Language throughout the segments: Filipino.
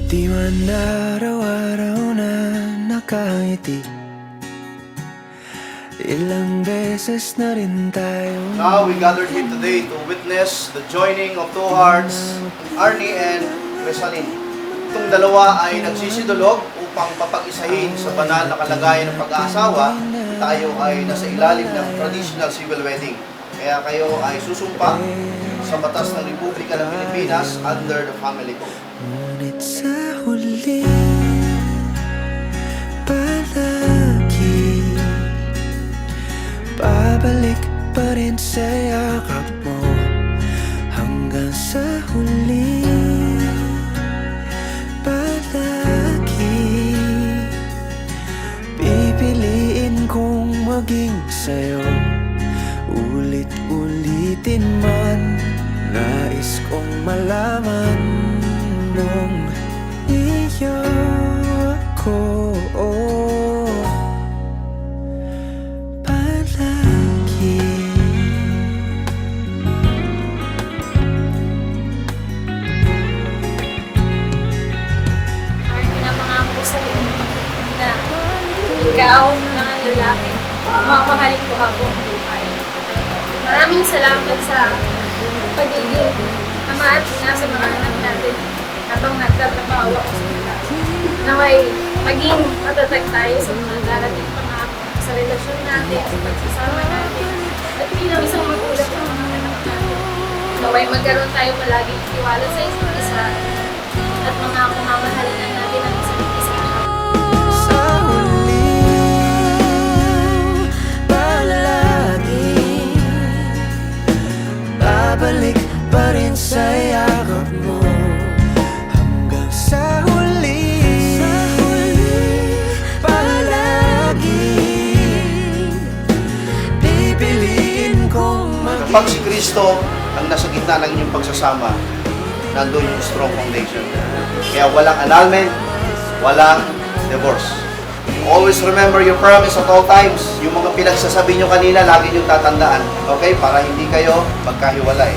Di man araw-araw na nakangiti, ilang beses na rin tayo. Now we gathered here today to witness the joining of two hearts, Arnie and Resalyn. Itong dalawa ay nagsisidulog upang papag-isahin sa banal na kalagayan ng pag-aasawa. Tayo ay nasa ilalim ng traditional civil wedding. Kaya kayo ay susumpa sa batas ng Republika ng Pilipinas under the family code. Ngunit sa huli, palagi babalik pa rin sa yakap mo. Hanggang sa huli, palagi pipiliin kong maging sa'yo. Ulit-ulitin man, nais kong malaman mong iyo ako. Palagi. Arnie, napangako sa'yo na ikaw na ang lalaki, mamahalin ko habang buhay. Maraming salamat sa pagiging ama at ina sa mga anak natin habang nagtatrabaho ako sa kanila. Naway maging matatag tayo sa mga darating pangako sa relasyon natin, sa pagsasama natin, at bilang isang magulang ng mga anak natin. Naway magkaroon tayo palaging tiwala sa isa't isa at mga mamahalin natin ang isa't isa. Sa huli, palagi babalik pa rin sa yakap mo. Hanggang sa huli, palagi pipiliin kong Kapag si Kristo ang nasa gitna ng inyong pagsasama, nandun yung strong foundation. Kaya walang annulment, walang divorce. Always remember your promise at all times. Yung mga pinagsasabi nyo kanina, lagi nyo tatandaan. Okay? Para hindi kayo magkahiwalay.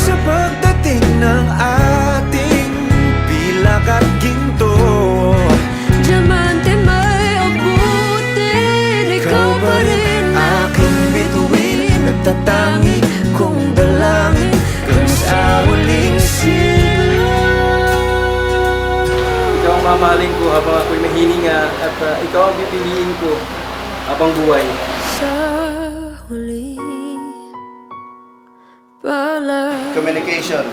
sa pagdating ng ating pilak at ginto. Diamante may abutin, ikaw pa rin Aking bituin, nagtatangi kong dalangin kung sa huling sigla. Ikaw ang mamahalin ko habang ako'y mahihinga at ikaw ang pipiliin ko habang buhay. sa huli. Palagi Communication.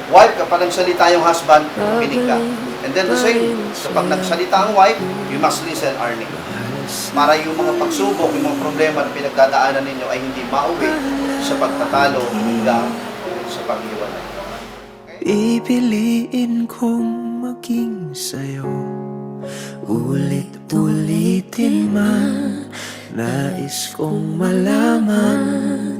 Wife, kapag nagsalita yung husband, makinig ka. And then the same, kapag nagsalita ang wife, you must listen, Arnie. Para yung mga pagsubok, yung mga problema na pinagdadaanan ninyo ay hindi mauwi sa pagtatalo hanggang sa paghiwalay. Pipiliin kong maging sa'yo. Ulit-ulitin man, nais kong malaman